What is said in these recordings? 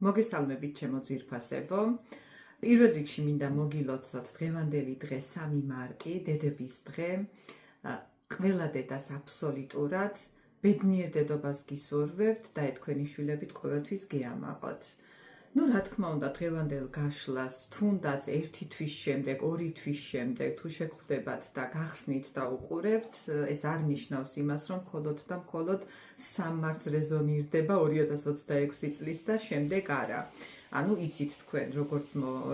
მოგესალმებით ჩემო ძვირფასებო. პირველ რიგში მინდა მოგილოცოთ დღევანდელი დღე 3 მარტი, დედების დღე. ყველა დედას აბსოლუტურად ბედნიერ დედობას გისურვებთ და თქვენი შვილებით ყოველთვის გეამაყოთ. რა თქმა უნდა, დღევანდელ გაშლას თუნდაც 1 თვის შემდეგ, 2 თვის შემდეგ თუ შეგხვდებათ და გახსნით და უყურებთ, ეს არ ნიშნავს იმას, რომ მხოლოდ და მხოლოდ 3 მარტს რეზონირდება 2026 წლის და შემდეგ არა. ანუ იცით თქვენ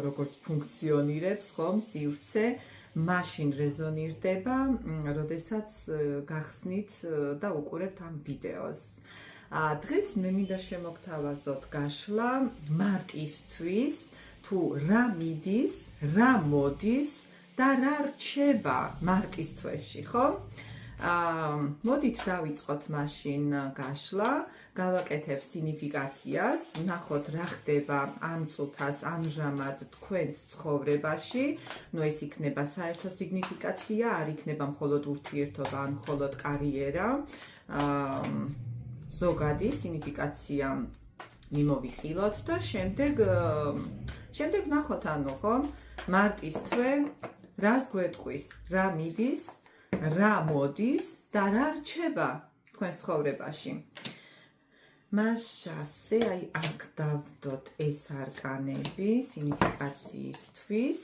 როგორც ფუნქციონირებს ხომ სივრცე, მაშინ რეზონირდება, როდესაც გახსნით და უყურებთ ამ ვიდეოს. დღეს მე მინდა შემოგთავაზოთ გაშლა მარტისთვის, თუ რა მიდის, რა მოდის და რა რჩება მარტის თვეში, ხო? მოდით დავიწყოთ მაშინ გაშლა, გავაკეთებ სინიფიკაციას, ვნახოთ რა ხდება ამ წუთას ამჟამად თქვენს ცხოვრებაში. ეს იქნება საერთო სიგნიფიკაცია, არ იქნება მხოლოდ ურთიერთობა, ან მხოლოდ კარიერა. ზოგადი სინიფიკაცია მიმოვიხილოთ და შემდეგ ვნახოთ, ხო? მარტის თვე რას გვეტყვის, რა მიდის, რა მოდის და რა რჩება თქვენს ცხოვრებაში. მასე აქ დავდოთ ეს არკანები სინიფიკაციისთვის.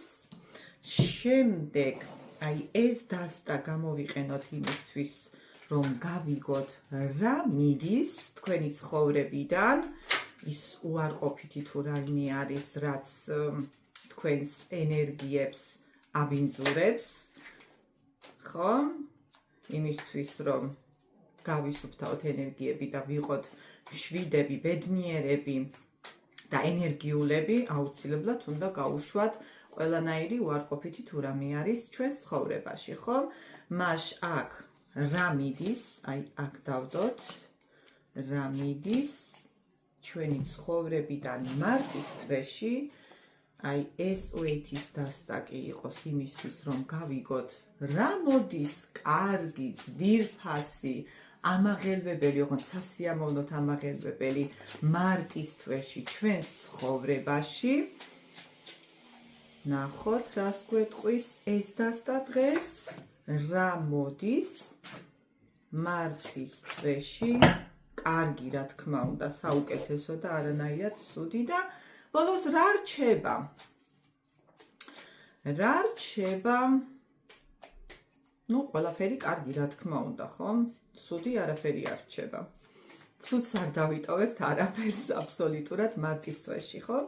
შემდეგ ეს დასტა გამოვიყენოთ იმისთვის, რომ გავიგოთ რა მიდის თქვენი ცხოვრებიდან, ის უარყოფითი თუ რაიმე არის, რაც თქვენს ენერგიებს აბინძურებს, ხო? იმისთვის, რომ გავისუფთავოთ ენერგიები და ვიყოთ მშვიდები, ბედნიერები და ენერგიულები, აუცილებლად უნდა გავუშვათ ყველანაირი უარყოფითი თუ რამე არის ჩვენს ცხოვრებაში, ხო? აქ რა მიდის, აქ დავდოთ, რა მიდის ჩვენი ცხოვრებიდან მარტის თვეში, ეს უეითის დასტა კი იყოს იმისთვის, რომ გავიგოთ რა მოდის კარგი, ძვირფასი, ამაღელვებელი, ოღონდ სასიამოვნოდ ამაღელვებელი მარტის თვეში ჩვენს ცხოვრებაში. ნახოთ, რას გვეტყვის ეს დასტა დღეს, რა მოდის მარტის თვეში, კარგი, რა თქმა უნდა, საუკეთესო და არანაირად ცუდი და ბოლოს რა რჩება? რა რჩება? ყველაფერი კარგი, რა თქმა უნდა, ხო? ცუდი არაფერი არ რჩება. ცუდს არ დავიტოვებთ არაფერს აბსოლუტურად მარტის თვეში, ხო?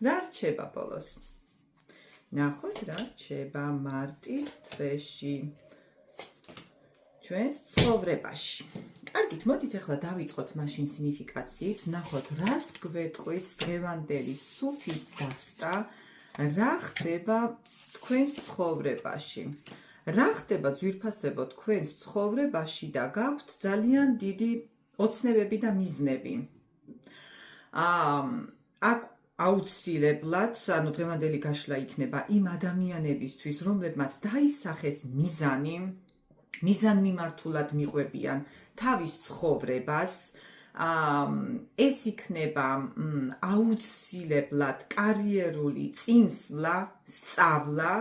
რა რჩება ბოლოს? ნახოთ, რა რჩება მარტის თვეში ჩვენს ცხოვრებაში. კარგით, მოდით ახლა დავიწყოთ მაშინ სინიფიკაციით, ვნახოთ რას გვეტყვის დღევანდელი სუფის დასტა, რა ხდება თქვენს ცხოვრებაში. რა ხდება ძვირფასებო თქვენს ცხოვრებაში და გაქვთ ძალიან დიდი ოცნებები და მიზნები. აქ აუცილებლად, დღევანდელი გაშლა იქნება იმ ადამიანებისთვის, რომლებმაც დაისახეს მიზანმიმართულად მიყვებიან თავის ცხოვრებას. ეს იქნება აუცილებლად კარიერული წინსვლა, სწავლა,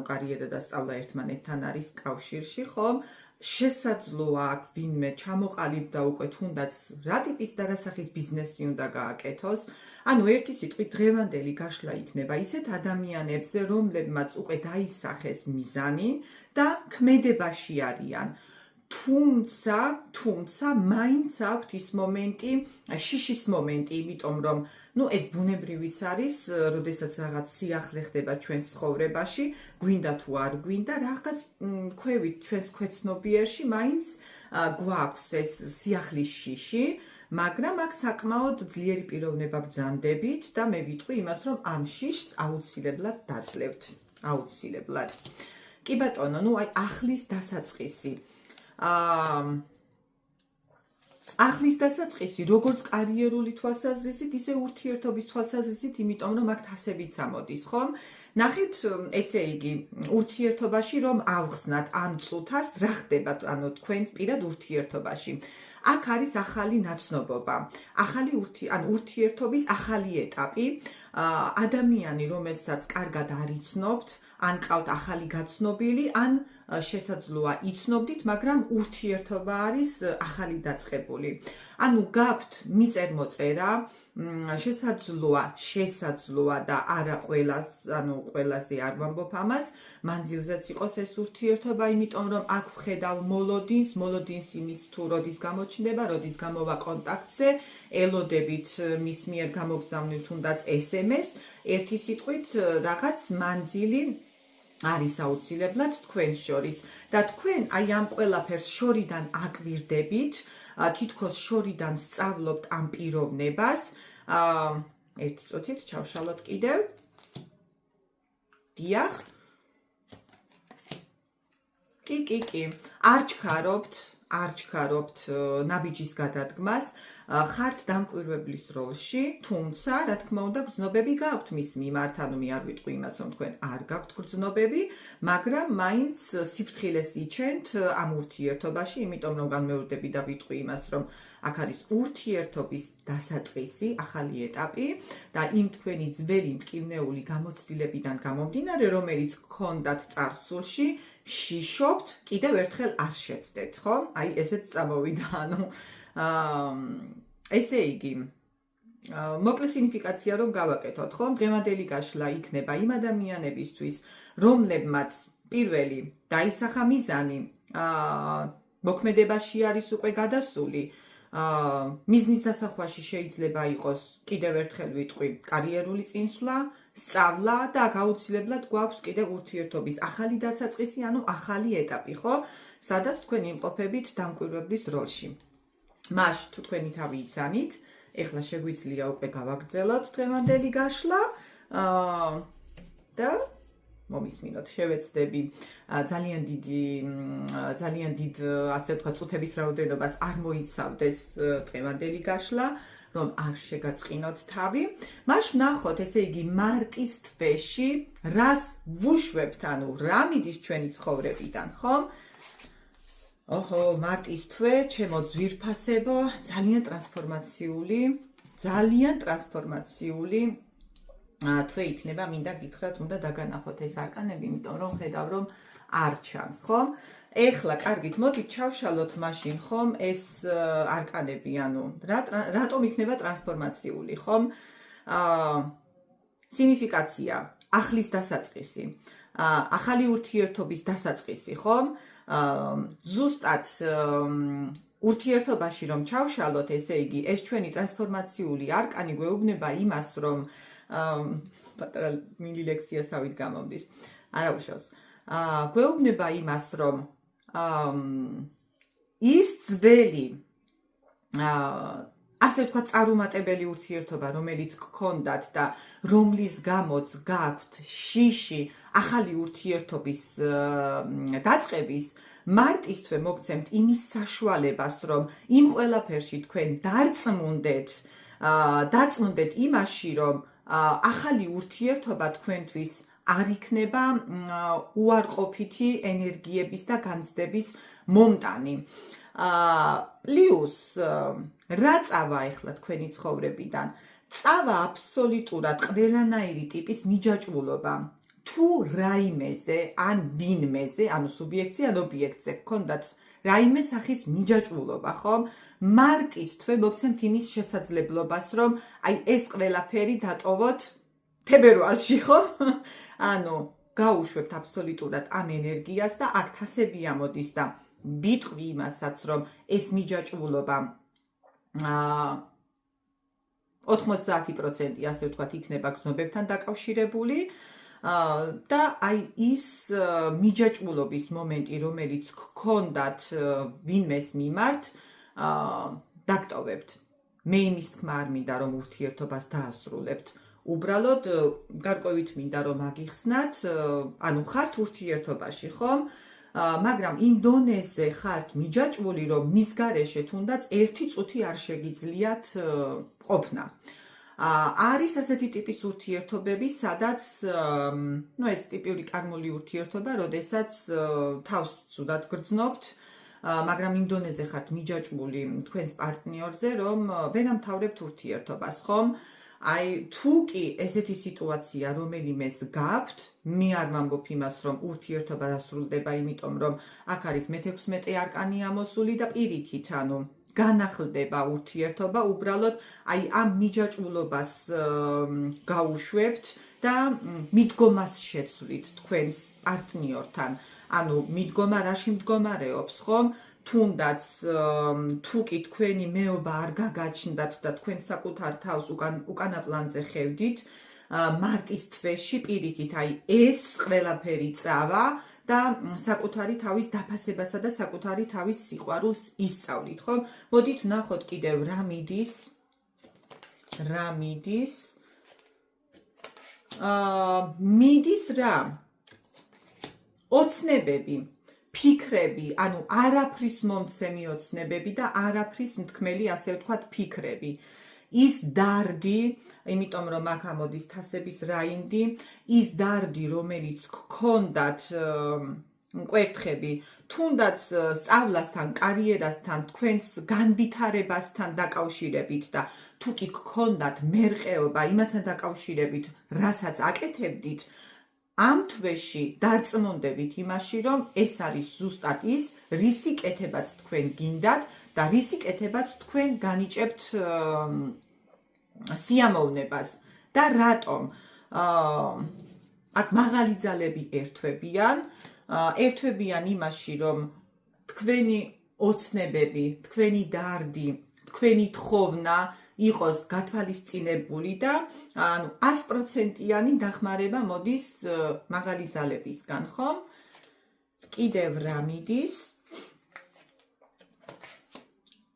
კარიერა და სწავლა ერთმანეთთან არის კავშირში, ხომ? შესაძლოა აქ ვინმე ჩამოყალიბდა უკვე თუნდაც რა ტიპის და რა სახის ბიზნესი უნდა გააკეთოს. ერთი სიტყვით დღევანდელი გაშლა იქნება ისეთ ადამიანებზე, რომლებმაც უკვე დაისახეს მიზანი და ქმედებაში არიან. თუმცა მაინც აქვთ ის მომენტი, შიშის მომენტი, იმიტომ რომ ეს ბუნებრივიც არის, როდესაც რაღაც სიახლე ხდება ჩვენს ცხოვრებაში, გვინდა თუ არ გვინდა, რაღაც ქვევით ჩვენს ქვეცნობიერში მაინც გვაქვს ეს სიახლის შიში, მაგრამ აქ საკმაოდ ძლიერი პიროვნება ბრძანდებით და მე ვიტყვი იმას, რომ ამ შიშს აუცილებლად დაძლევთ. აუცილებლად. კი ბატონო, ახლის დასაწყისი. ახლის დასაწყისი, როგორც კარიერული თვალსაზრისით, ისე ურთიერთობის თვალსაზრისით, იმიტომ რომ აქ თასებიც ამოდის, ხომ? ნახეთ, ესე იგი, ურთიერთობაში რომ ავხსნათ ამ წუთას, რა ხდება, თქვენს პირად ურთიერთობაში. აქ არის ახალი ნაცნობობა, ახალი ურთიერთობის ახალი ეტაპი, ადამიანი, რომელსაც კარგად არ იცნობთ, ან ყავთ ახალი გაცნობილი, ან შესაძლოა იცნობდით, მაგრამ ურთიერთობა არის ახალი დაწყებული. ანუ გაქვთ მიწერ-მოწერა, შესაძლოა და არა ყველაზე არ ვამბობ ამას, მანძილზეც იყოს ეს ურთიერთობა, იმიტომ რომ აქ ვხედავ მოლოდინს იმის თუ როდის გამოჩნდება, როდის გამოვა კონტაქტზე, ელოდებით მის მიერ გამოგზავნილ თუნდაც SMS, ერთი სიტყვით რაღაც მანძილი არის აუცილებლად თქვენ შორის და თქვენ აი ამ ყველაფერს შორიდან აკვირდებით, თითქოს შორიდან სწავლობთ ამ პიროვნებას. ერთი წუთით ჩავშალოთ კიდევ. დიახ. კი. არ ჩქარობთ ნაბიჯის გადადგმას, ხართ დამკვირვებლის როლში, თუმცა, რა თქმა უნდა, გრძნობები გაქვთ მის მიმართ, ანუ მე არ ვიტყვი იმას, რომ თქვენ არ გაქვთ გრძნობები, მაგრამ მაინც სიფრთხილეს იჩენთ ამ ურთიერთობაში, იმიტომ რომ განმეორდები და ვიტყვი იმას, რომ აქ არის ურთიერთობის დასაწყისი, ახალი ეტაპი და იმ თქვენი ძველი მტკივნეული გამოცდილებიდან გამომდინარე, რომელიც გქონდათ წარსულში, შიშობთ, კიდევ ერთხელ არ შეცდეთ, ხო? აი, ესეც წამოვიდა, ანუ ესე იგი, მოკლე სინიფიკაცია რომ გავაკეთოთ, ხო? დღევანდელი გაშლა იქნება იმ ადამიანებისთვის, რომლებმაც პირველი დაისახა მიზანი, მოქმედებაში არის უკვე გადასული, მიზნის დასახვაში შეიძლება იყოს, კიდევ ერთხელ ვიტყვი, კარიერული წინსვლა, სწავლა და აუცილებლად გვაქვს კიდევ ურთიერთობის ახალი დასაწყისი, ანუ ახალი ეტაპი, ხო? სადაც თქვენ იმყოფებით დამკვირვებლის როლში. მაშ თუ თქვენი თავი იცანით, ეხლა შეგვიძლია უკვე გავაგრძელოთ დღევანდელი გაშლა და მომისმინოთ, შევეცდები ძალიან დიდ ასე ვთქვათ წუთების რაოდენობას არ მოიცავდეს დღევანდელი გაშლა, რომ არ შეგაწყინოთ თავი. მაშ ვნახოთ, ესე იგი, მარტის თვეში რას ვუშვებთ, ანუ რა მიდის ჩვენი ცხოვრებიდან, ხომ? მარტის თვე, ჩემო ძვირფასებო, ძალიან ტრანსფორმაციული თვე იქნება, მინდა გითხრათ, უნდა დაგანახოთ ეს არკანები, იმიტომ რომ ხედავ, რომ არ ჩანს, ხომ? ეხლა კარგით, მოდით ჩავშალოთ მაშინ, ხომ, ეს არკანები, ანუ რატომ იქნება ტრანსფორმაციული, ხომ? სინიფიკაცია, ახლის დასაწყისი, ახალი ურთიერთობის დასაწყისი, ხომ? ზუსტად ურთიერთობაში რომ ჩავშალოთ, ესე იგი, ეს ჩვენი ტრანსფორმაციული არკანი გვეუბნება იმას, რომ პატარა მილი ლექციასავით გამომდის. არა უშავს. გვეუბნება იმას, რომ ის ძველი ასე ვთქვათ, წარუმატებელი ურთიერთობა, რომელიც გქონდათ და რომლის გამოც გაქვთ შიში ახალი ურთიერთობის დაწყების, მარტის თვე მოგცემთ იმის საშუალებას, რომ იმ ყველაფერში თქვენ დარწმუნდეთ იმაში, რომ ახალი ურთიერთობა თქვენთვის არ იქნება უარყოფითი ენერგიების და განცდების მომტანი. პლუს რა წავა ახლა თქვენი ცხოვრებიდან? წავა აბსოლუტურად ყველანაირი ტიპის მიჯაჭვულობა. თუ რაიმეზე ან ვინმეზე, ანუ სუბიექტზე ან ობიექტზე გქონდათ რაიმე სახის მიჯაჭვულობა, ხომ? მარტის თვე მოგცემთ იმის შესაძლებლობას, რომ აი ეს ყველაფერი დატოვოთ თებერვალში, ხო? ანუ გაუშვებთ აბსოლუტურად ამ ენერგიას და აქ თასები ამოდის და ვიტყვი იმასაც, რომ ეს მიჯაჭვულობა 90% ასე ვთქვათ იქნება გრძნობებთან დაკავშირებული და აი ის მიჯაჭვულობის მომენტი, რომელიც გქონდათ ვინმეს მიმართ, დაგტოვებთ. მე იმის თქმა არ მინდა, რომ ურთიერთობას დაასრულებთ. უბრალოდ გარკვევით მინდა, რომ აგიხსნათ, ანუ ხართ ურთიერთობაში, ხომ? მაგრამ იმ დონეზე ხართ მიჯაჭვული, რომ მის გარეშე თუნდაც ერთი წუთი არ შეგიძლიათ ყოფნა. არის ასეთი ტიპის ურთიერთობები, სადაც ეს ტიპიური კარმული ურთიერთობა, როდესაც თავს ცუდად გრძნობთ, მაგრამ იმ დონეზე ხართ მიჯაჭვული თქვენს პარტნიორზე, რომ ვერ ამთავრებთ ურთიერთობას, ხომ? აი, თუ კი ესეთი სიტუაცია რომელიმეს გაქვთ, მე არ ვამბობ იმას, რომ ურთიერთობა დასრულდება, იმიტომ რომ აქ არის მე-16 არკანი ამოსული და პირიქით, ანუ განახლდება ურთიერთობა, უბრალოდ აი ამ მიჯაჭვულობას გაუშვებთ და მიდგომას შეცვლით თქვენს პარტნიორთან. ანუ მიდგომა რაში მდგომარეობს, ხომ? თუნდაც თუ კი თქვენი მეობა არ გაგაჩნდათ და თქვენ საკუთარ თავს უკანა პლანზე ხედავთ, მარტის თვეში პირიქით, აი ეს ყველაფერი წავა და საკუთარი თავის დაფასებასა და საკუთარი თავის სიყვარულს ისწავლით, ხო? მოდით ვნახოთ კიდევ რა მიდის. მიდის რა? ოცნებები, ფიქრები, ანუ არაფრის მომცემი ოცნებები და არაფრის მთქმელი, ასე ვთქვათ, ფიქრები. ის დარდი, იმიტომ რომ აქ ამოდის თასების რაინდი, ის დარდი, რომელიც გქონდათ მკვერთხები, თუნდაც სწავლასთან, კარიერასთან, თქვენს განვითარებასთან დაკავშირებით და თუ კი გქონდათ მერყეობა იმასთან დაკავშირებით, რასაც აკეთებდით, ამ თვეში დარწმუნდებით იმაში, რომ ეს არის ზუსტად ის, რისი კეთებაც თქვენ გინდათ და რისი კეთებაც თქვენ განიჭებთ სიამოვნებას. და რატომ? აქ მაღალი ძალები ერთვებიან იმაში, რომ თქვენი ოცნებები, თქვენი დარდი, თქვენი თხოვნა იყოს გათვალისწინებული და ანუ 100%-იანი დახმარება მოდის მაღალი ძალებისგან, ხომ? კიდევ რა მიდის?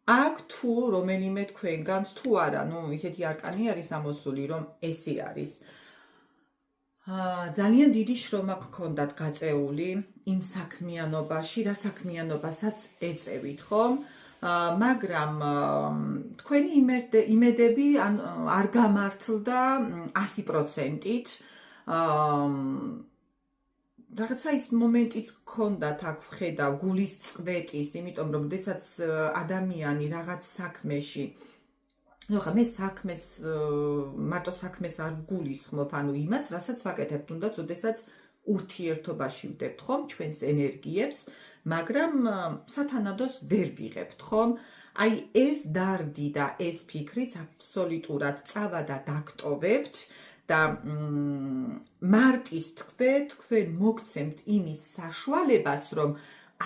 აქ თუ რომელიმე თქვენგანს თუ არა, ისეთი არკანი არის ამოსული, რომ ესე არის. ძალიან დიდი შრომა გქონდათ გაწეული იმ საქმიანობაში, რა საქმიანობასაც ეწევით, ხომ? მაგრამ თქვენი იმედები არ გამართლდა 100%-ით. რაღაცა ის მომენტიც გქონდათ აქ ვხედავ გულის წვეტის, იმიტომ რომ როდესაც ადამიანი რაღაც საქმეში ხა მე მარტო საქმეს არ ვგულისხმობ, ანუ იმას, რასაც ვაკეთებ, თუნდაც როდესაც ურთიერთობაში ვდებთ, ხომ, ჩვენს ენერგიებს, მაგრამ სათანადოს ვერ ვიღებთ, ხომ? აი ეს დარდი და ეს ფიქრიც აბსოლუტურად წავა და დაგტოვებთ და მარტის თქვენ მოგცემთ იმის საშუალებას, რომ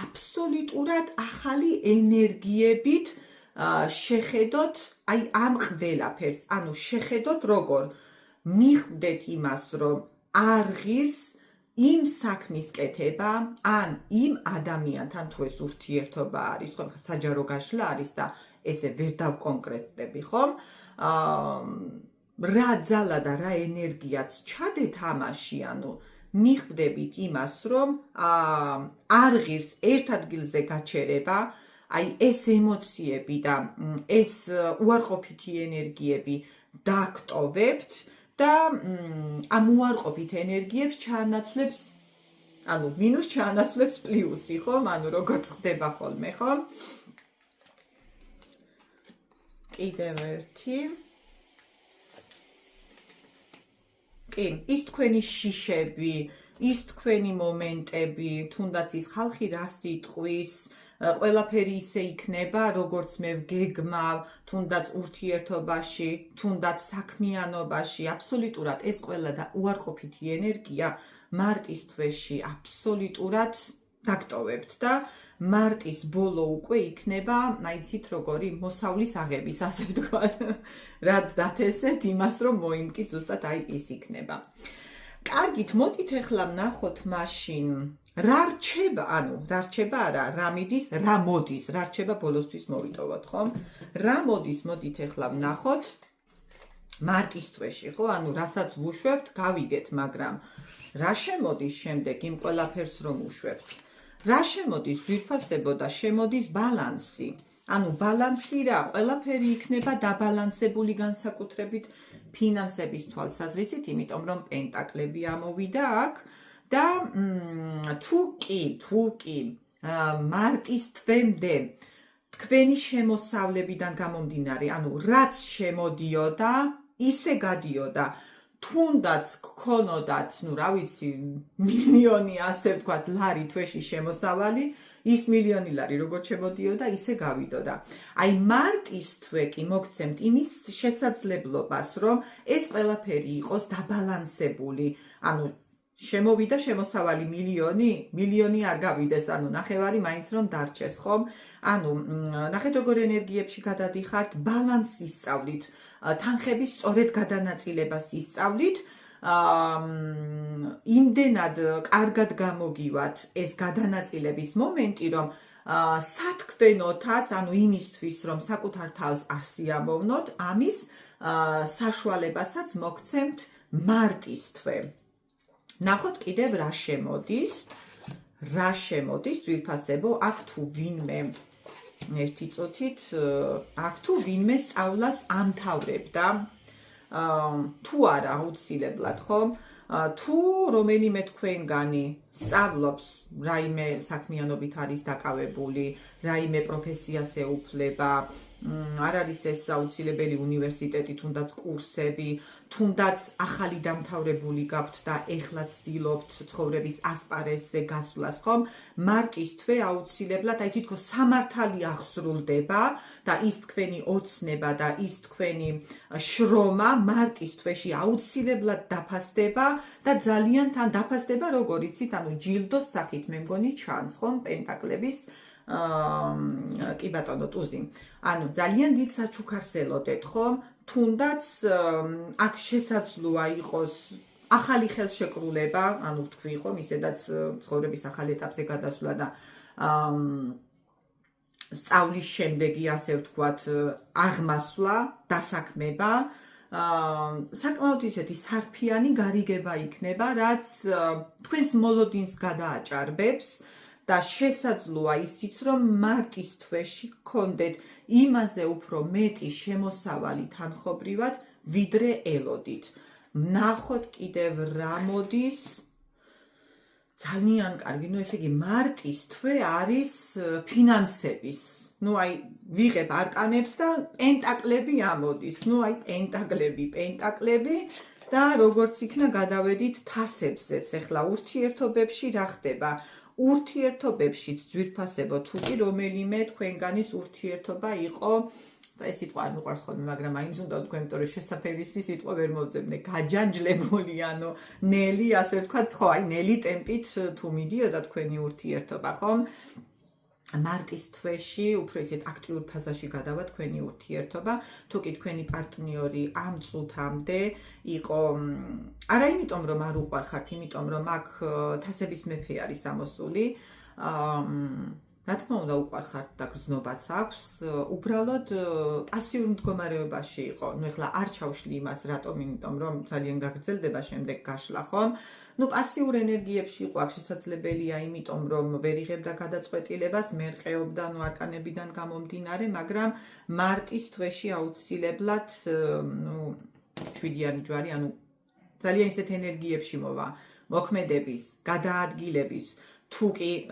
აბსოლუტურად ახალი ენერგიებით შეხედოთ აი ამ ყველაფერს, ანუ შეხედოთ როგორ მიხვდეთ იმას, რომ არ ღირს იმ საქმის კეთება, ან იმ ადამიანთან თუ ეს ურთიერთობა არის, ხომ, საჯარო გაშლა არის და ესე ვერ დავკონკრეტდები, ხომ? რა ძალა და რა ენერგიაც ჩადეთ ამაში, ანუ მიხვდებით იმას, რომ არ ღირს ერთ ადგილზე გაჩერება, აი ეს ემოციები და ეს უარყოფითი ენერგიები დაგტოვებთ და ამ უარყოფით ენერგიებს ჩაანაცვლებს, ანუ მინუს ჩაანაცვლებს პლუსი, ხომ? ანუ როგორც ხდება ხოლმე, ხომ? კიდევ ერთი. კი, ის თქვენი შიშები, ის თქვენი მომენტები, თუნდაც ის ხალხი რა სიტყვის, ყველაფერი ისე იქნება, როგორც მე ვგეგმავ, თუნდაც ურთიერთობაში, თუნდაც საქმიანობაში, აბსოლუტურად ეს ყველა და უარყოფითი ენერგია მარტის თვეში აბსოლუტურად დაგტოვებთ და მარტის ბოლო უკვე იქნება, აიცით როგორი მოსავლის აღების, ასე ვთქვათ, რაც დათესეთ იმას, რომ მოიმკით ზუსტად აი ის იქნება. კარგით, მოდით ახლა ვნახოთ მაშინ რა რჩება, რა რჩება არა, რა მიდის, რა მოდის, რა რჩება ბოლოსთვის მოვიტოვოთ, ხომ? რა მოდის, მოდით ახლა ვნახოთ მარტის თვეში, ხო? ანუ რასაც ვუშვებთ, გავიგეთ, მაგრამ რა შემოდის შემდეგ იმ ყველაფერს რომ უშვებთ? რა შემოდის ძვირფასებო და შემოდის ბალანსი? ანუ ბალანსი რა, ყველაფერი იქნება დაბალანსებული განსაკუთრებით ფინანსების თვალსაზრისით, იმიტომ რომ პენტაკლები ამოვიდა აქ და თუ კი მარტის თვემდე თქვენი შემოსავლებიდან გამომდინარე, ანუ რაც შემოდიოდა, ისე გადიოდა. თუნდაც გქონოდათ, რა ვიცი, მილიონი ასე ვთქვათ, ლარი თვეში შემოსავალი, ის მილიონი ლარი როგორც შემოდიოდა, ისე გავიდოდა. აი მარტის თვე კი მოგცემთ იმის შესაძლებლობას, რომ ეს ყველაფერი იყოს დაბალანსებული. ანუ შემოვიდა შემოსავალი მილიონი არ გავიდეს, ანუ ნახევარი მაინც რომ დარჩეს, ხომ? ანუ ნახეთ როგორ ენერგიებში გადადიხართ, ბალანსს ისწავლით, თანხების სწორედ გადანაწილებას ისწავლით, იმდენად კარგად გამოგივათ ეს გადანაწილების მომენტი, რომ სათქმელოთაც, ანუ იმისთვის, რომ საკუთარ თავს ასიამოვნოთ, ამის საშუალებასაც მოგცემთ მარტის თვე. ნახოთ კიდევ რა შემოდის ძვირფასებო, აქ თუ ვინმე ერთი წუთით, აქ თუ ვინმე სწავლას ამთავრებდა, თუ არა აუცილებლად, ხომ? თუ რომელიმე თქვენგანი სწავლობს, რაიმე საქმიანობით არის დაკავებული, რაიმე პროფესიას ეუფლება, არ არის ეს აუცილებელი უნივერსიტეტი, თუნდაც კურსები, თუნდაც ახალი დამთავრებული გაქვთ და ეხლა ცდილობთ ცხოვრების ასპარესზე გასვლას, ხომ? მარტის თვე აუცილებლად, აი თითქოს სამართალი აღსრულდება და ის თქვენი ოცნება და ის თქვენი შრომა მარტის თვეში აუცილებლად დაფასდება და ძალიან თან დაფასდება, როგორ იცით, ანუ ჯილდოს სახით მე მგონი ჩანს, ხომ? პენტაკლების კი ბატონო ტუზი. ანუ ძალიან დიდ საჩუქარს ელოდეთ, ხომ? თუნდაც აქ შესაძლოა იყოს ახალი ხელშეკრულება, ანუ ვთქვი, ხომ, ისედაც ცხოვრების ახალ ეტაპზე გადასვლა და სწავლის შემდეგი, ასე ვთქვათ, აღმასვლა, დასაქმება, საკმაოდ ისეთი სარფიანი გარიგება იქნება, რაც თქვენს მოლოდინს გადააჭარბებს და შესაძლოა ისიც, რომ მარტის თვეში გქონდეთ იმაზე უფრო მეტი შემოსავალი თანხობრივად, ვიდრე ელოდით. ნახოთ კიდევ რა მოდის. ძალიან კარგი, ესე იგი მარტის თვე არის ფინანსების. აი ვიღებ არკანებს და პენტაკლები ამოდის. აი პენტაკლები და როგორც იქნა გადავედით თასებზეც. ეხლა ურთიერთობებში რა ხდება? ურთიერთობებშიც ძვირფასებო, თუ კი რომელიმე თქვენგანის ურთიერთობა იყო, ეს სიტყვა არ მიყვარს ხოლმე, მაგრამ მაინც უნდა თქვენ, იმიტომ რომ შესაფერისი სიტყვა ვერ მოძებნე, გაჯანჯლებული, ანუ ნელი, ასე ვთქვათ, ხო, აი ნელი ტემპით თუ მიდიოდა თქვენი ურთიერთობა, ხომ? მარტის თვეში უფრო ისეთ აქტიურ ფაზაში გადავა თქვენი ურთიერთობა, თუ კი თქვენი პარტნიორი ამ წუთამდე იყო, არა იმიტომ რომ არ უყვარხართ, იმიტომ რომ აქ თასების მეფე არის ამოსული, რა თქმა უნდა უყვარხართ და გრძნობაც აქვს, უბრალოდ პასიურ მდგომარეობაში იყო. ეხლა არ ჩავშლი იმას, რატომ, იმიტომ რომ ძალიან გაგრძელდება შემდეგ გაშლა, ხომ? პასიურ ენერგიებში იყო, აქ შესაძლებელია, იმიტომ რომ ვერ იღებდა გადაწყვეტილებას, მერყეობდა, არკანებიდან გამომდინარე, მაგრამ მარტის თვეში აუცილებლად, 7-იანი ჯვარი, ანუ ძალიან ისეთ ენერგიებში მოვა, მოქმედების, გადაადგილების, თუ კი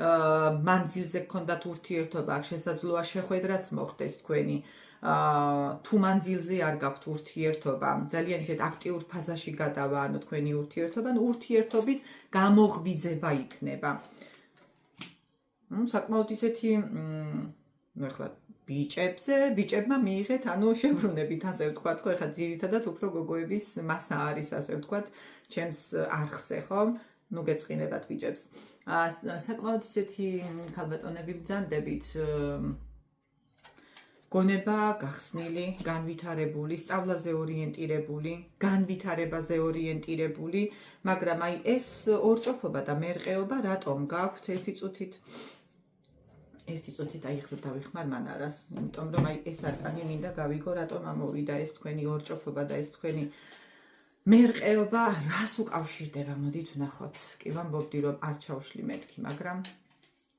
მანძილზე გქონდათ ურთიერთობა, აქ შესაძლოა შეხვედრაც მოხდეს თქვენი, თუ მანძილზე არ გაქვთ ურთიერთობა, ძალიან ისეთ აქტიურ ფაზაში გადავა, ანუ თქვენი ურთიერთობა, ურთიერთობის გამოღვიძება იქნება. საკმაოდ ისეთი, ეხლა ბიჭებმა მიიღეთ, ანუ შევრუნებით, ასე ვთქვათ, ხო, ეხლა ძირითადად უფრო გოგოების მასა არის, ასე ვთქვათ, ჩემს არხზე, ხო? გეწყინებათ ბიჭებს. საკმაოდ ისეთი ქალბატონები ბრძანდებით, გონება გახსნილი, განვითარებული, სწავლაზე ორიენტირებული, განვითარებაზე ორიენტირებული, მაგრამ აი ეს ორჭოფობა და მერყეობა რატომ გაქვთ? ერთი წუთით აი ხლა დავიხმარ მანარას, იმიტომ რომ აი ეს არკანი მინდა გავიგო, რატომ ამოვიდა ეს თქვენი ორჭოფობა და ეს თქვენი მერყეობა რას უკავშირდება? მოდით ვნახოთ. კი ვამბობდი, რომ არ ჩავშლი მეთქი, მაგრამ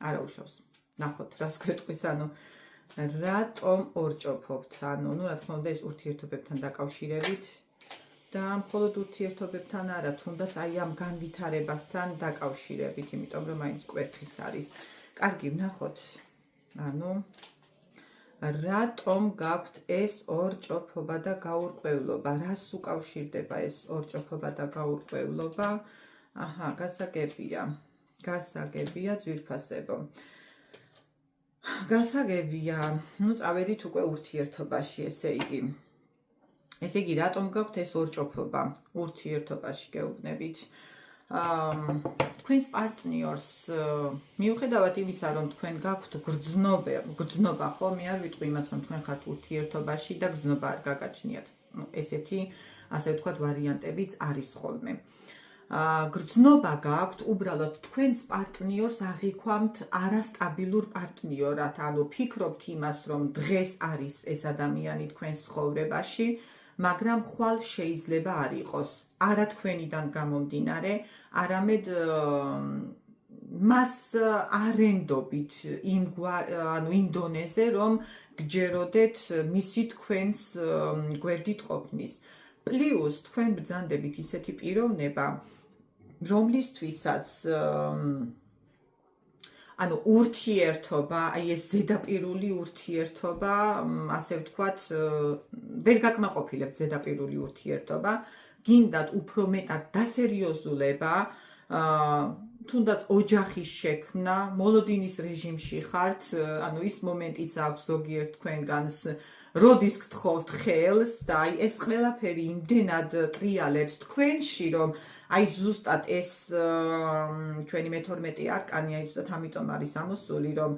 არა უშავს. ნახოთ, რას გვეტყვის, ანუ რატომ ორჭოფობთ? ანუ, რა თქმა უნდა, ეს ურთიერთობებთან დაკავშირებით და მხოლოდ ურთიერთობებთან არა, თუნდაც აი ამ განვითარებასთან დაკავშირებით, იმიტომ რომ მაინც კვერთხიც არის. კარგი, ვნახოთ. ანუ რატომ გაქვთ ეს ორჭოფობა და გაურკვევლობა? რას უკავშირდება ეს ორჭოფობა და გაურკვევლობა? აჰა, გასაგებია ძვირფასებო. გასაგებია, წავედით უკვე ურთიერთობაში, ესე იგი. ესე იგი, რატომ გაქვთ ეს ორჭოფობა? ურთიერთობაში გეუბნებით. თქვენს პარტნიორს მიუხედავად იმისა, რომ თქვენ გაქვთ გრძნობა, ხო? მე არ ვიტყვი იმას, რომ თქვენ ხართ ურთიერთობაში და გრძნობა არ გაგაჩნიათ. ესეთი, ასე ვთქვათ, ვარიანტებიც არის ხოლმე. გრძნობა გაქვთ, უბრალოდ თქვენს პარტნიორს აღიქვამთ არასტაბილურ პარტნიორად, ანუ ფიქრობთ იმას, რომ დღეს არის ეს ადამიანი თქვენს ცხოვრებაში, მაგრამ ხვალ შეიძლება არ იყოს, არა თქვენიდან გამომდინარე, არამედ მას არენდობით იმ დონეზე, რომ გჯეროდეთ მისი თქვენს გვერდით ყოფნის. პლუს თქვენ ბრძანდებით ისეთი პიროვნება, რომლისთვისაც ანუ ურთიერთობა, აი ეს ზედაპირული ურთიერთობა, ასე ვთქვათ, ვერ გაკმაყოფილებთ ზედაპირული ურთიერთობა, გინდათ უფრო მეტად დასერიოზულება, თუნდაც ოჯახის შექმნა, მოლოდინის რეჟიმში ხართ, ანუ ის მომენტიც აქვს ზოგიერთ თქვენგანს, როდის გთხოვთ ხელს და აი ეს ყველაფერი იმდენად ტრიალებს თქვენში, რომ აი ზუსტად ეს ჩვენი მე-12 არკანი, აი ზუსტად ამიტომ არის ამოსული, რომ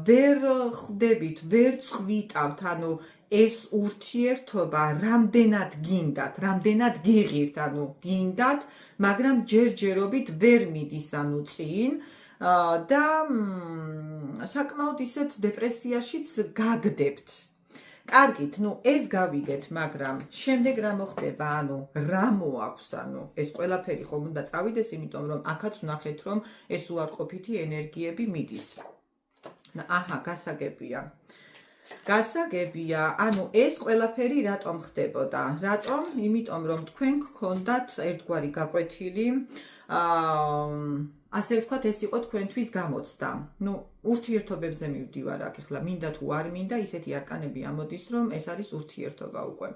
ვერ ხვდებით, ვერ წვიტავთ, ანუ ეს ურთიერთობა რამდენად გინდათ, რამდენად გიღირთ, ანუ გინდათ, მაგრამ ჯერჯერობით ვერ მიდის ანუ წინ და საკმაოდ ისეთ დეპრესიაშიც გაგდებთ. კარგით, ეს გავიგეთ, მაგრამ შემდეგ რა მოხდება, ანუ რა მოაქვს, ანუ ეს ყველაფერი ხომ უნდა წავიდეს, იმიტომ რომ აქაც ვნახეთ, რომ ეს უარყოფითი ენერგიები მიდის. აჰა, გასაგებია, ანუ ეს ყველაფერი რატომ ხდებოდა? რატომ? იმიტომ რომ თქვენ გქონდათ ერთგვარი გაკვეთილი, ასე ვთქვათ, ეს იყო თქვენთვის გამოცდა. ურთიერთობებზე მივდივარ აქ, ახლა მინდა თუ არ მინდა, ისეთი არკანები ამოდის, რომ ეს არის ურთიერთობა უკვე.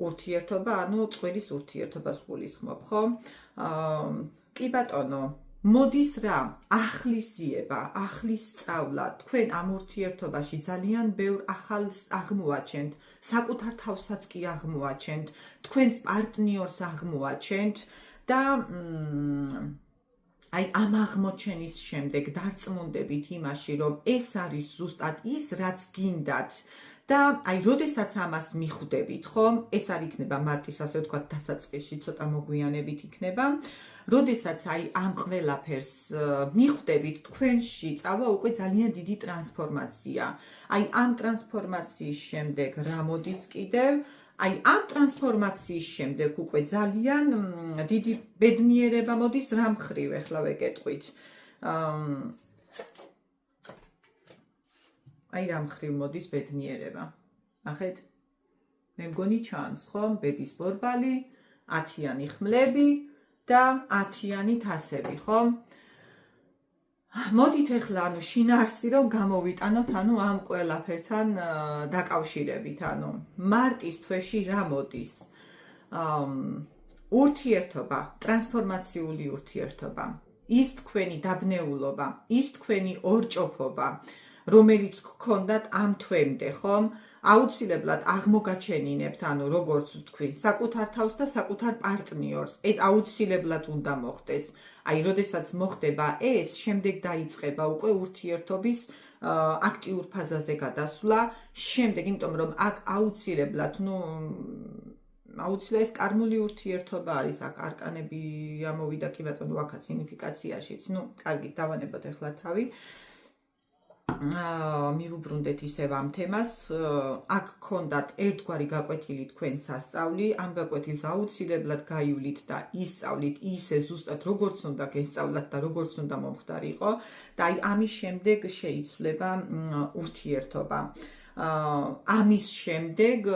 ურთიერთობა, ანუ წყვილის ურთიერთობას გულისხმობ, ხო? კი ბატონო, მოდის რა? ახლისძიება, ახლის სწავლა, თქვენ ამ ურთიერთობაში ძალიან ბევრ ახალს აღმოაჩენთ, საკუთარ თავსაც კი აღმოაჩენთ, თქვენს პარტნიორს აღმოაჩენთ და აი ამ აღმოჩენის შემდეგ დარწმუნდებით იმაში, რომ ეს არის ზუსტად ის, რაც გინდათ და აი როდესაც ამას მიხვდებით, ხო? ეს არ იქნება მარტის, ასე ვთქვათ, დასაწყისში, ცოტა მოგვიანებით იქნება. როდესაც აი ამ ყველაფერს მიხვდებით, თქვენში წავა უკვე ძალიან დიდი ტრანსფორმაცია. აი ამ ტრანსფორმაციის შემდეგ რა მოდის კიდევ? აი ამ ტრანსფორმაციის შემდეგ უკვე ძალიან დიდი ბედნიერება მოდის რა მხრივ, ახლა ვეკეტყვით. აი რა მხრივ მოდის ბედნიერება. ნახეთ? მე მგონი ჩანს, ხო? ბედის ბორბალი, 10-იანი ხმლები და 10-იანი თასები, ხო? მოდით ახლა ანუ შინაარსი რომ გამოვიტანოთ ანუ ამ ყველაფერთან დაკავშირებით, ანუ მარტის თვეში რა მოდის? ურთიერთობა, ტრანსფორმაციული ურთიერთობა, ის თქვენი დაბნეულობა, ის თქვენი ორჭოფობა, რომელიც გქონდათ ამ თვემდე, ხომ? აუცილებლად აღმოგაჩენინებთ, ანუ როგორც ვთქვი, საკუთარ თავს და საკუთარ პარტნიორს. ეს აუცილებლად უნდა მოხდეს. აი, როდესაც მოხდება ეს, შემდეგ დაიწყება უკვე ურთიერთობის აქტიურ ფაზაზე გადასვლა, შემდეგ, იმიტომ რომ აქ აუცილებლად, აუცილებლად ეს კარმული ურთიერთობა არის, აქ არკანები ამოვიდა კი ბატონო, აქაც სინიფიკაციაშიც. კარგი, დავანებოთ ახლა თავი. მივუბრუნდეთ ისევ ამ თემას. აქ გქონდათ ერთგვარი გაკვეთილი თქვენ სასწავლი, ამ გაკვეთილს აუცილებლად გაივლით და ისწავლით ისე ზუსტად როგორც უნდა გესწავლათ და როგორც უნდა მომხდარიყო და აი ამის შემდეგ შეიცვლება ურთიერთობა. ამის შემდეგ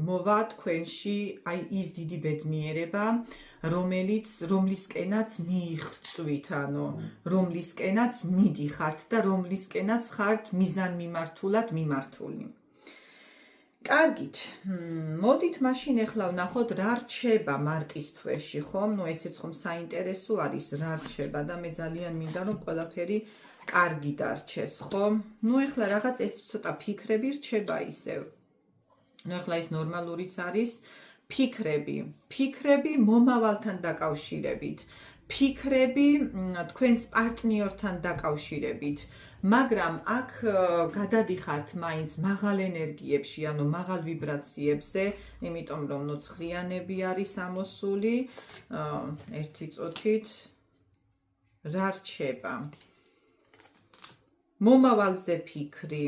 მოვა თქვენში აი ის დიდი ბედნიერება, რომლისკენაც მიიღწვით, ანუ რომლისკენაც მიდიხართ და რომლისკენაც ხართ მიზანმიმართულად მიმართული. კარგით, მოდით მაშინ ახლა ვნახოთ რა რჩება მარტის თვეში, ხომ? ესეც ხომ საინტერესო არის რა რჩება და მე ძალიან მინდა რომ ყველაფერი კარგი დარჩეს, ხო? ახლა რაღაც ეს ცოტა ფიქრები რჩება ისევ. ახლა ეს ნორმალურიც არის ფიქრები მომავალთან დაკავშირებით, ფიქრები თქვენს პარტნიორთან დაკავშირებით, მაგრამ აქ გადადიხართ მაინც მაღალ ენერგიებში, ანუ მაღალ ვიბრაციებზე, იმიტომ რომ ნოცხლიანები არის ამოსული, ერთი წუთით რა რჩება? მომავალზე ფიქრი.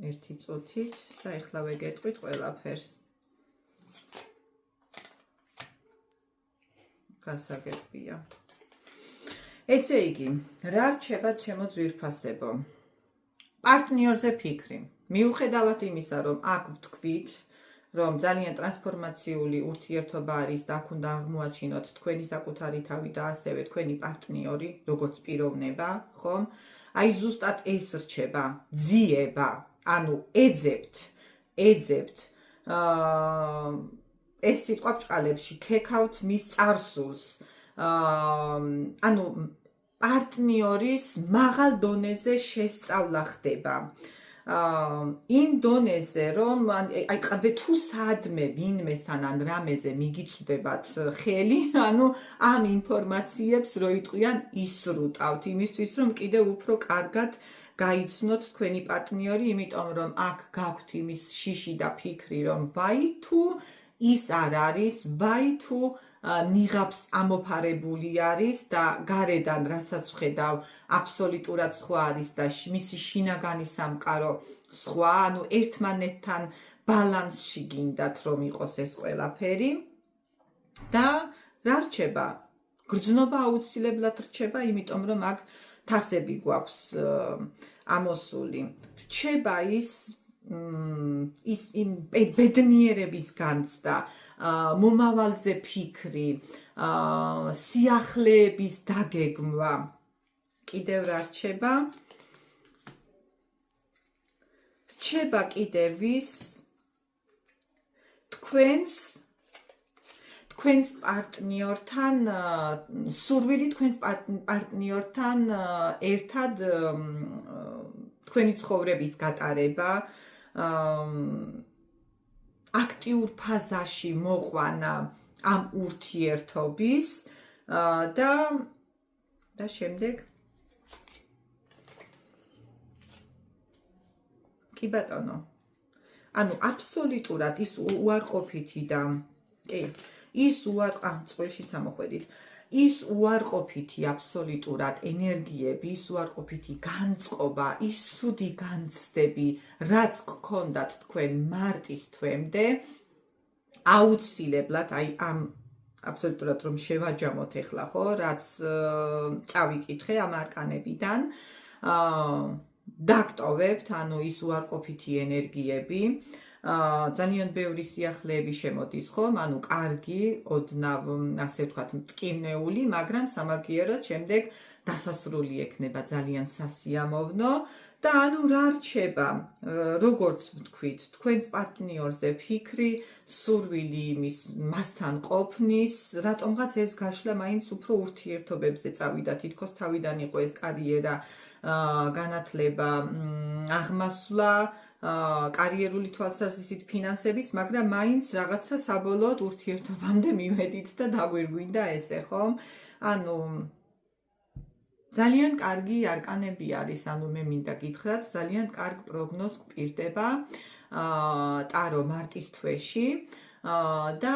ერთი წუთით და ეხლა ვეგეტყვით ყველაფერს. გასაგებია. ესე იგი, რა რჩება ჩემო ძვირფასებო? პარტნიორზე ფიქრი. მიუხედავად იმისა, რომ აქ ვთქვით, რომ ძალიან ტრანსფორმაციული ურთიერთობა არის და აქ უნდა აღმოაჩინოთ თქვენი საკუთარი თავი და ასევე თქვენი პარტნიორი, როგორც პიროვნება, ხომ? აი ზუსტად ეს რჩება, ძიება, ანუ ეძებთ ეს სიტყვა ბრჭყალებში, ქექავთ მის წარსულს, ანუ პარტნიორის მაღალ დონეზე შესწავლა ხდება. იმ დონეზე, რომ აი თუ სადმე ვინმესთან ან რამეზე მიგიწვდებათ ხელი, ანუ ამ ინფორმაციებს რო იტყვიან ისრუტავთ, იმისთვის რომ კიდევ უფრო კარგად გაიცნოთ თქვენი პარტნიორი, იმიტომ რომ აქ გაქვთ იმის შიში და ფიქრი, რომ ვაი თუ ის არ არის, ვაი თუ ნიღაბს ამოფარებული არის და გარედან რასაც ვხედავ აბსოლუტურად სხვა არის და მისი შინაგანი სამყარო სხვა, ანუ ერთმანეთთან ბალანსში გინდათ რომ იყოს ეს ყველაფერი და რა რჩება? გრძნობა აუცილებლად რჩება, იმიტომ რომ აქ თასები გვაქვს ამოსული. რჩება ის ბედნიერების განცდა, მომავალზე ფიქრი, სიახლეების დაგეგმვა. კიდევ რა რჩება? რჩება კიდევ ის თქვენს პარტნიორთან სურვილი თქვენს პარტნიორთან ერთად თქვენი ცხოვრების გატარება, აქტიურ ფაზაში მოყვანა ამ ურთიერთობის და შემდეგ კი ბატონო. ანუ აბსოლუტურად ის უარყოფითი და ის წყვილშიც ამოხვედით. ის უარყოფითი აბსოლუტურად ენერგიები, ის უარყოფითი განწყობა, ის სუდი განცდები, რაც გქონდათ თქვენ მარტის თვემდე, აუცილებლად აი ამ აბსოლუტურად რომ შევაჯამოთ ახლა, ხო, რაც წავიკითხე ამ არკანებიდან, დაგტოვებთ, ანუ ის უარყოფითი ენერგიები, ძალიან ბევრი სიახლეები შემოდის, ხომ? ანუ კარგი, ოდნავ, ასე ვთქვათ, მტკივნეული, მაგრამ სამაგიეროდ შემდეგ დასასრული ექნება ძალიან სასიამოვნო და ანუ რა რჩება, როგორც ვთქვით, თქვენს პარტნიორზე ფიქრი, სურვილი მასთან ყოფნის, რატომღაც ეს გაშლა მაინც უფრო ურთიერთობებზე წავიდა, თითქოს თავიდან იყო ეს კარიერა, განათლება, აღმასვლა, კარიერული თვალსაზრისით ფინანსებით, მაგრამ მაინც რაღაცა საბოლოოდ ურთიერთობამდე მივედით და დაგვირგვინდა ესე, ხომ? ანუ ძალიან კარგი არკანები არის, ანუ მე მინდა გითხრათ, ძალიან კარგ პროგნოზ გვპირდება ტარო მარტის თვეში და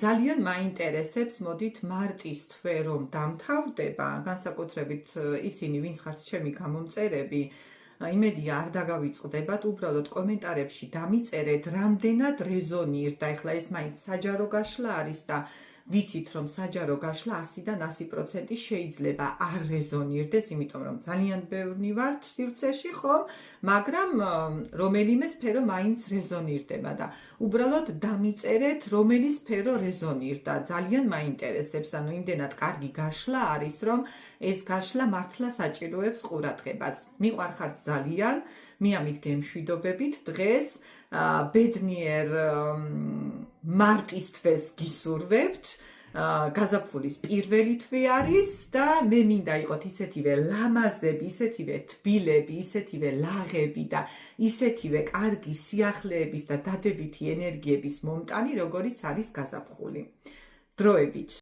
ძალიან მაინტერესებს, მოდით მარტის თვე რომ დამთავრდება, განსაკუთრებით ისინი, ვინც ხართ ჩემი გამომწერები, იმედია არ დაგავიწყდებათ, უბრალოდ კომენტარებში დამიწერეთ, რამდენად რეზონირდა, ეხლა ეს მაინც საჯარო გაშლა არის და ვიცით რომ საჯარო გაშლა 100-დან 100% შეიძლება არ რეზონირდეს, იმიტომ რომ ძალიან ბევრი ვართ სივრცეში, ხომ? მაგრამ რომელიმე სფერო მაინც რეზონირდება და უბრალოდ დამიწერეთ რომელი სფერო რეზონირდა. ძალიან მაინტერესებს, ანუ იმდენად კარგი გაშლა არის, რომ ეს გაშლა მართლა საჭიროებს ყურადღებას. მიყვარხართ ძალიან, მე ამით გემშვიდობებით დღეს ბედნიერ მარტის თვეს გისურვებთ. გაზაფხულის პირველი თვე არის და მე მინდა იყოთ ისეთივე ლამაზები, ისეთივე თბილები, ისეთივე ლაღები და ისეთივე კარგი სიახლეების და დადებითი ენერგიების მომტანი, როგორიც არის გაზაფხული. დროებით